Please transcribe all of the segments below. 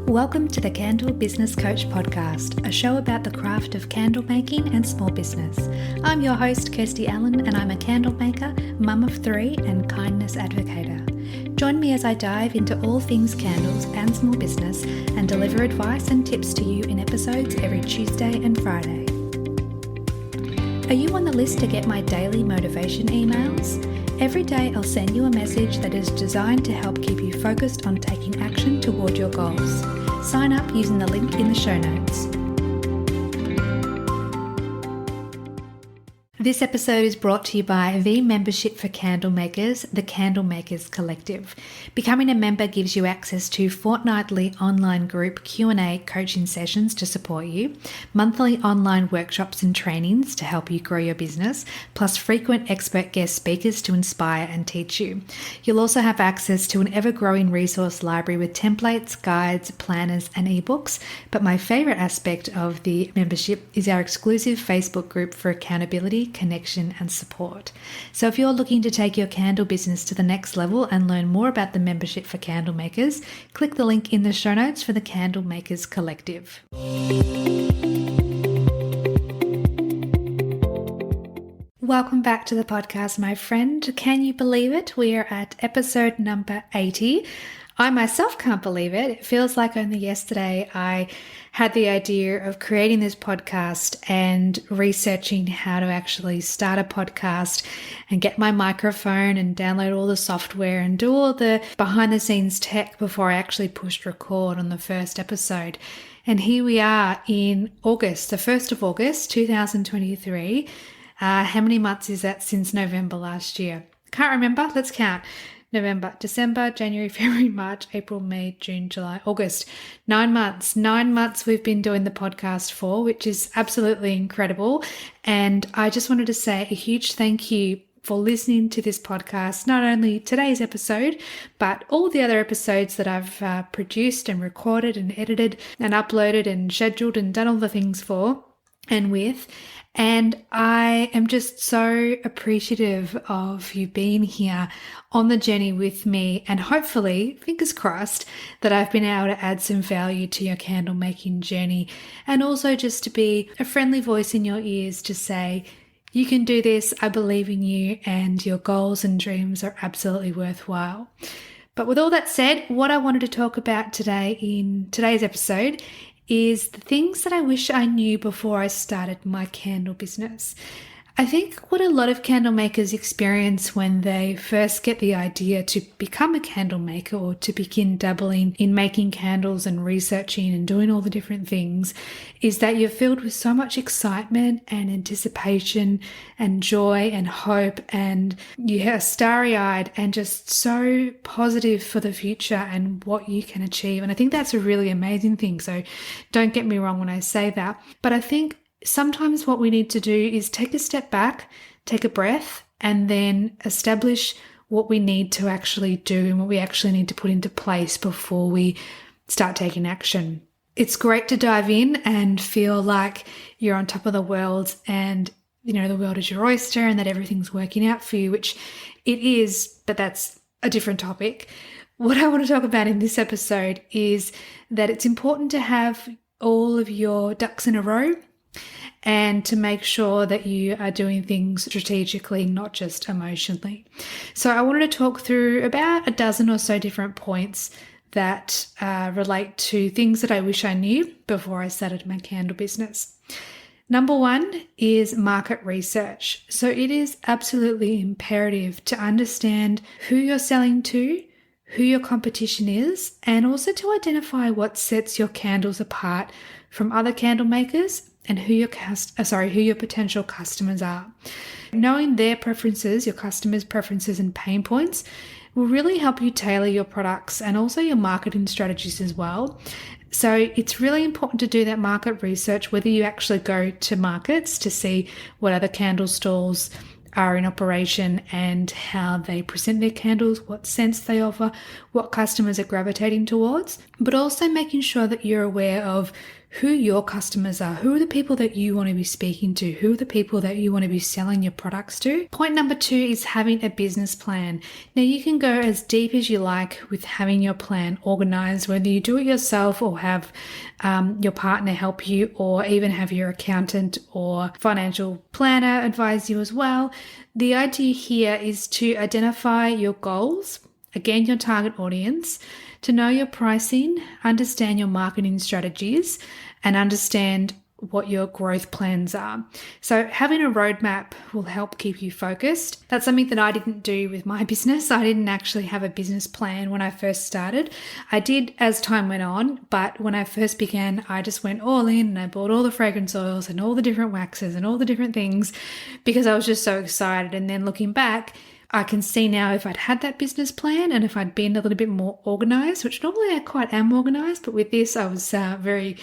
Welcome to the Candle Business Coach Podcast, a show about the craft of candle making and small business. I'm your host, Kirsty Allen, and I'm a candle maker, mum of three, and kindness advocator. Join me as I dive into all things candles and small business and deliver advice and tips to you in episodes every Tuesday and Friday. Are you on the list to get my daily motivation emails? Every day I'll send you a message that is designed to help keep you focused on taking action toward your goals. Sign up using the link in the show notes. This episode is brought to you by the membership for candle makers, the Candle Makers Collective. Becoming a member gives you access to fortnightly online group Q&A coaching sessions to support you, monthly online workshops and trainings to help you grow your business, plus frequent expert guest speakers to inspire and teach you. You'll also have access to an ever-growing resource library with templates, guides, planners, and ebooks. But my favorite aspect of the membership is our exclusive Facebook group for accountability, connection, and support. So if you're looking to take your candle business to the next level and learn more about the membership for candle makers, click the link in the show notes for the Candle Makers Collective. Welcome back to the podcast, my friend. Can you believe it? We are at episode number 80. I myself can't believe it. It feels like only yesterday I had the idea of creating this podcast and researching how to actually start a podcast and get my microphone and download all the software and do all the behind the scenes tech before I actually pushed record on the first episode. And here we are in August, the 1st of August, 2023. How many months is that since November last year? Can't remember. Let's count. November, December, January, February, March, April, May, June, July, August. 9 months. 9 months we've been doing the podcast for, which is absolutely incredible. And I just wanted to say a huge thank you for listening to this podcast, not only today's episode, but all the other episodes that I've produced and recorded and edited and uploaded and scheduled and done all the things for and with. And I am just so appreciative of you being here on the journey with me, and hopefully, fingers crossed, that I've been able to add some value to your candle making journey, and also just to be a friendly voice in your ears to say, you can do this, I believe in you, and your goals and dreams are absolutely worthwhile. But with all that said, what I wanted to talk about today in today's episode is the things that I wish I knew before I started my candle business. I think what a lot of candle makers experience when they first get the idea to become a candle maker or to begin dabbling in making candles and researching and doing all the different things is that you're filled with so much excitement and anticipation and joy and hope, and you're starry-eyed and just so positive for the future and what you can achieve. And I think that's a really amazing thing. So don't get me wrong when I say that, but I think sometimes what we need to do is take a step back, take a breath, and then establish what we need to actually do and what we actually need to put into place before we start taking action. It's great to dive in and feel like you're on top of the world and, you know, the world is your oyster and that everything's working out for you, which it is, but that's a different topic. What I want to talk about in this episode is that it's important to have all of your ducks in a row and to make sure that you are doing things strategically, not just emotionally. So I wanted to talk through about a dozen or so different points that relate to things that I wish I knew before I started my candle business. Number one is market research. So it is absolutely imperative to understand who you're selling to, who your competition is, and also to identify what sets your candles apart from other candle makers and who your potential customers are. Knowing their preferences, your customers' preferences and pain points will really help you tailor your products and also your marketing strategies as well. So it's really important to do that market research, whether you actually go to markets to see what other candle stalls are in operation and how they present their candles, what scents they offer, what customers are gravitating towards, but also making sure that you're aware of who your customers are, who are the people that you want to be speaking to, who are the people that you want to be selling your products to. Point number 2 is having a business plan. Now you can go as deep as you like with having your plan organized, whether you do it yourself or have your partner help you, or even have your accountant or financial planner advise you as well. The idea here is to identify your goals, again, your target audience, to know your pricing, understand your marketing strategies, and understand what your growth plans are. So having a roadmap will help keep you focused. That's something that I didn't do with my business. I didn't actually have a business plan when I first started. I did as time went on, but when I first began, I just went all in and I bought all the fragrance oils and all the different waxes and all the different things because I was just so excited. And then looking back, I can see now if I'd had that business plan and if I'd been a little bit more organized, which normally I quite am organized, but with this I was very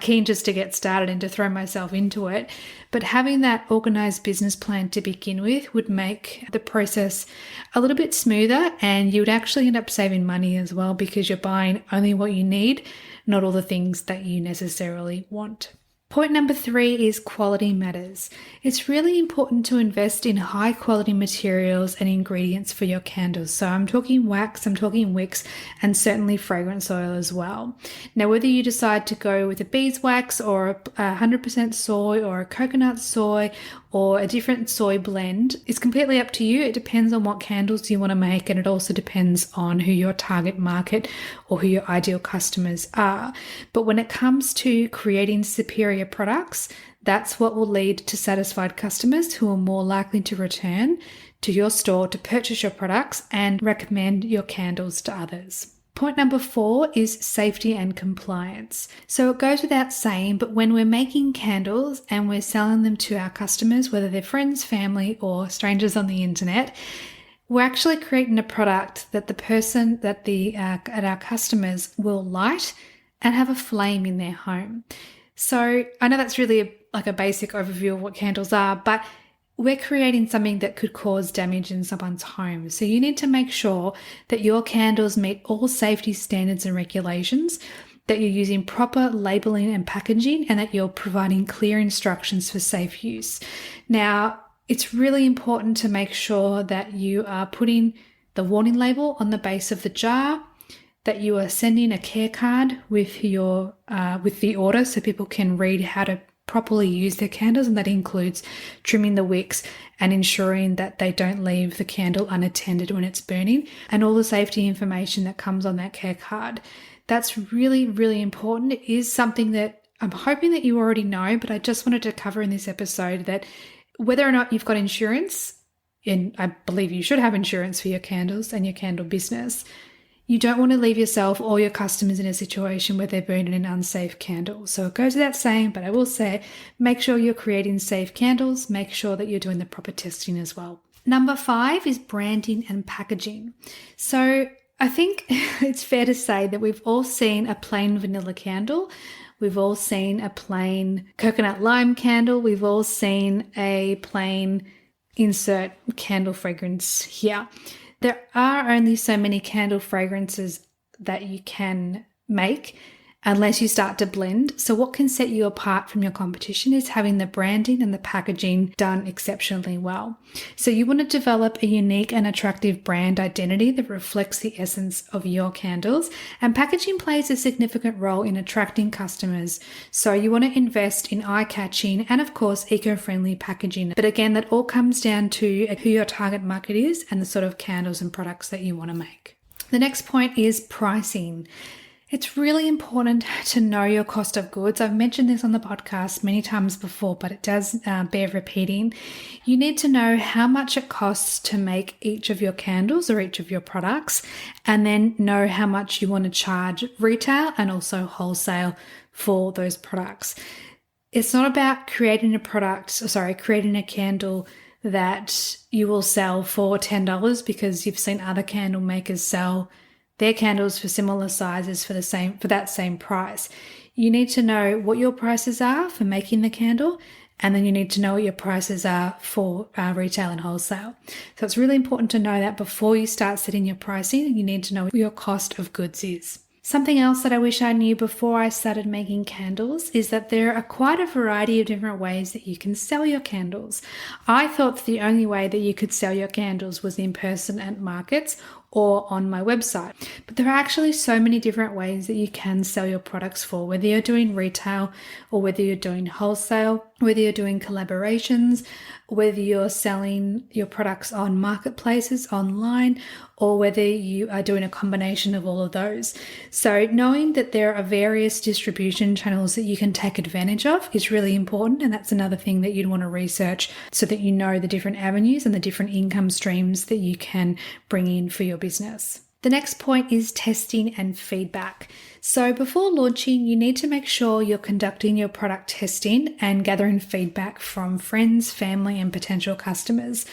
keen just to get started and to throw myself into it. But having that organized business plan to begin with would make the process a little bit smoother, and you would actually end up saving money as well because you're buying only what you need, not all the things that you necessarily want. Point number 3 is quality matters. It's really important to invest in high quality materials and ingredients for your candles. So I'm talking wax, I'm talking wicks, and certainly fragrance oil as well. Now, whether you decide to go with a beeswax or 100% soy or a coconut soy or a different soy blend, it's completely up to you. It depends on what candles you want to make, and it also depends on who your target market or who your ideal customers are. But when it comes to creating superior products, that's what will lead to satisfied customers who are more likely to return to your store to purchase your products and recommend your candles to others. Point number 4 is safety and compliance. So it goes without saying, but when we're making candles and we're selling them to our customers, whether they're friends, family, or strangers on the internet, we're actually creating a product that the person that at our customers will light and have a flame in their home. So I know that's really like a basic overview of what candles are, but we're creating something that could cause damage in someone's home. So you need to make sure that your candles meet all safety standards and regulations, that you're using proper labeling and packaging, and that you're providing clear instructions for safe use. Now, it's really important to make sure that you are putting the warning label on the base of the jar, that you are sending a care card with your with the order so people can read how to properly use their candles, and that includes trimming the wicks and ensuring that they don't leave the candle unattended when it's burning, and all the safety information that comes on that care card. That's really, really important. It is something that I'm hoping that you already know, but I just wanted to cover in this episode that whether or not you've got insurance, and I believe you should have insurance for your candles and your candle business, you don't want to leave yourself or your customers in a situation where they're burning an unsafe candle. So it goes without saying, but I will say, make sure you're creating safe candles. Make sure that you're doing the proper testing as well. Number 5 is branding and packaging. So I think it's fair to say that we've all seen a plain vanilla candle. We've all seen a plain coconut lime candle. We've all seen a plain insert candle fragrance here. There are only so many candle fragrances that you can make unless you start to blend. So what can set you apart from your competition is having the branding and the packaging done exceptionally well. So you want to develop a unique and attractive brand identity that reflects the essence of your candles, and packaging plays a significant role in attracting customers. So you want to invest in eye-catching and of course eco-friendly packaging. But again, that all comes down to who your target market is and the sort of candles and products that you want to make. The next point is pricing. It's really important to know your cost of goods. I've mentioned this on the podcast many times before, but it does bear repeating. You need to know how much it costs to make each of your candles or each of your products, and then know how much you want to charge retail and also wholesale for those products. It's not about creating a candle that you will sell for $10 because you've seen other candle makers sell their candles for similar sizes for that same price. You need to know what your prices are for making the candle, and then you need to know what your prices are for retail and wholesale. So it's really important to know that before you start setting your pricing. You need to know what your cost of goods is. Something else that I wish I knew before I started making candles is that there are quite a variety of different ways that you can sell your candles. I thought that the only way that you could sell your candles was in person at markets or on my website. But there are actually so many different ways that you can sell your products for, whether you're doing retail or whether you're doing wholesale, whether you're doing collaborations, whether you're selling your products on marketplaces online, or whether you are doing a combination of all of those. So knowing that there are various distribution channels that you can take advantage of is really important. And that's another thing that you'd want to research so that you know the different avenues and the different income streams that you can bring in for your business. The next point is testing and feedback. So before launching, you need to make sure you're conducting your product testing and gathering feedback from friends, family, and potential customers.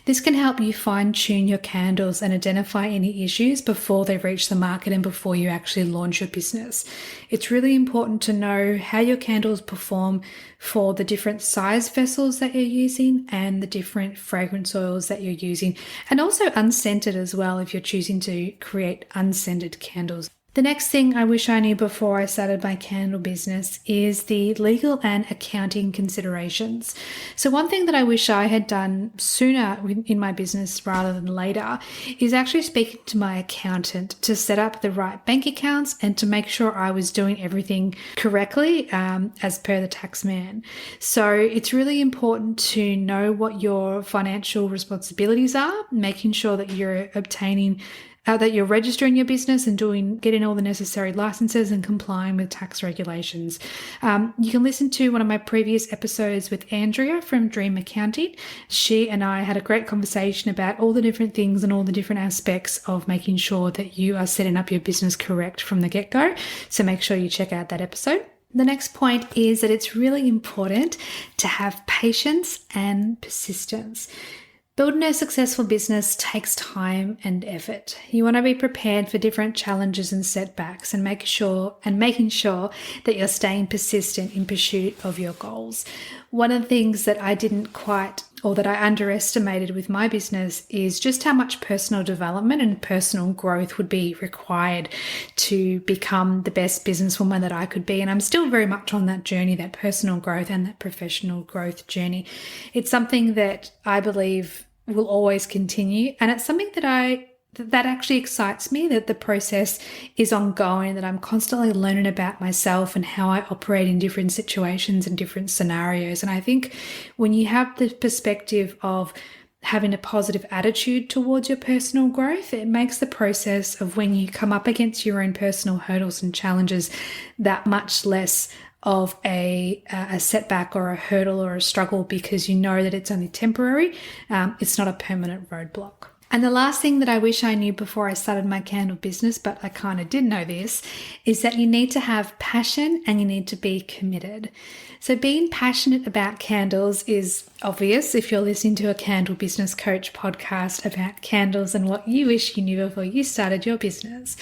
This can help you fine-tune your candles and identify any issues before they reach the market and before you actually launch your business. It's really important to know how your candles perform for the different size vessels that you're using and the different fragrance oils that you're using, and also unscented as well if you're choosing to create unscented candles. The next thing I wish I knew before I started my candle business is the legal and accounting considerations. So one thing that I wish I had done sooner in my business rather than later is actually speaking to my accountant to set up the right bank accounts and to make sure I was doing everything correctly as per the tax man. So it's really important to know what your financial responsibilities are, making sure that you're obtaining that you're registering your business and getting all the necessary licenses and complying with tax regulations. You can listen to one of my previous episodes with Andrea from Dream Accounting. She and I had a great conversation about all the different things and all the different aspects of making sure that you are setting up your business correct from the get-go. So make sure you check out that episode. The next point is that it's really important to have patience and persistence. Building a successful business takes time and effort. You want to be prepared for different challenges and setbacks and making sure that you're staying persistent in pursuit of your goals. One of the things that I that I underestimated with my business is just how much personal development and personal growth would be required to become the best businesswoman that I could be. And I'm still very much on that journey, that personal growth and that professional growth journey. It's something that I believe will always continue. And it's something that actually excites me, that the process is ongoing, that I'm constantly learning about myself and how I operate in different situations and different scenarios. And I think when you have the perspective of having a positive attitude towards your personal growth, it makes the process of when you come up against your own personal hurdles and challenges that much less of a setback or a hurdle or a struggle, because you know that it's only temporary. It's not a permanent roadblock. And the last thing that I wish I knew before I started my candle business, but I kind of did know this, is that you need to have passion and you need to be committed. So being passionate about candles is obvious if you're listening to a candle business coach podcast about candles and what you wish you knew before you started your business.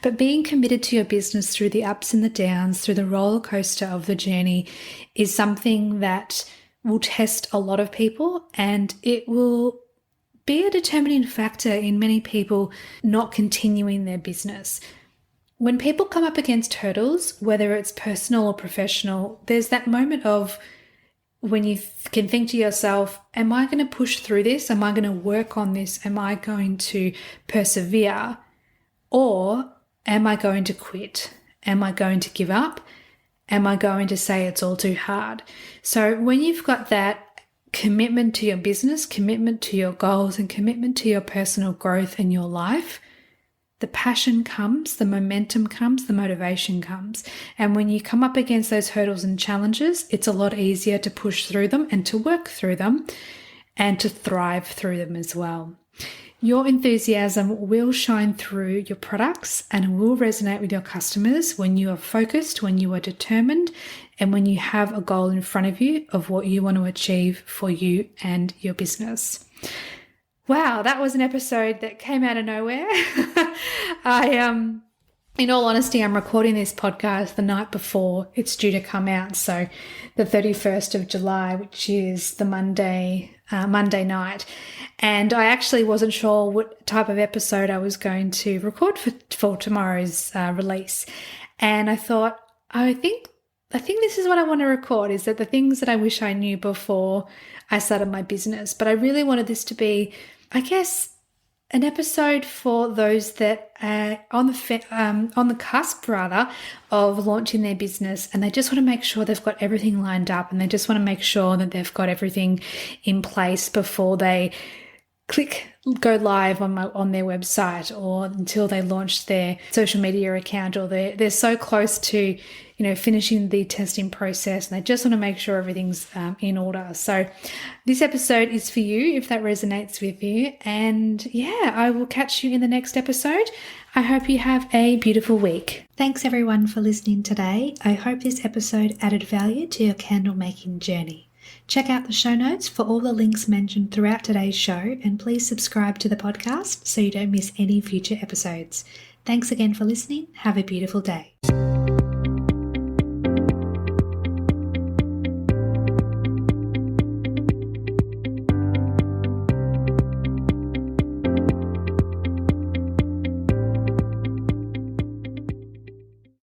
But being committed to your business through the ups and the downs, through the roller coaster of the journey, is something that will test a lot of people, and it will be a determining factor in many people not continuing their business. When people come up against hurdles, whether it's personal or professional, there's that moment of when you can think to yourself, am I going to push through this? Am I going to work on this? Am I going to persevere? Or am I going to quit? Am I going to give up? Am I going to say it's all too hard? So when you've got that commitment to your business, commitment to your goals, and commitment to your personal growth in your life, the passion comes, the momentum comes, the motivation comes. And when you come up against those hurdles and challenges, it's a lot easier to push through them and to work through them and to thrive through them as well. Your enthusiasm will shine through your products and will resonate with your customers when you are focused, when you are determined, and when you have a goal in front of you of what you want to achieve for you and your business. Wow, that was an episode that came out of nowhere. In all honesty, I'm recording this podcast the night before it's due to come out. So the 31st of July, which is the Monday night. And I actually wasn't sure what type of episode I was going to record for tomorrow's release. And I thought, I think this is what I want to record, is that the things that I wish I knew before I started my business. But I really wanted this to be, I guess, an episode for those that are on the cusp, rather, of launching their business, and they just want to make sure they've got everything lined up, and they just want to make sure that they've got everything in place before they go live on their website, or until they launch their social media account, or they're so close to finishing the testing process, and they just want to make sure everything's in order. So this episode is for you if that resonates with you. And yeah, I will catch you in the next episode. I hope you have a beautiful week. Thanks everyone for listening today. I hope this episode added value to your candle making journey. Check out the show notes for all the links mentioned throughout today's show, and please subscribe to the podcast so you don't miss any future episodes. Thanks again for listening. Have a beautiful day.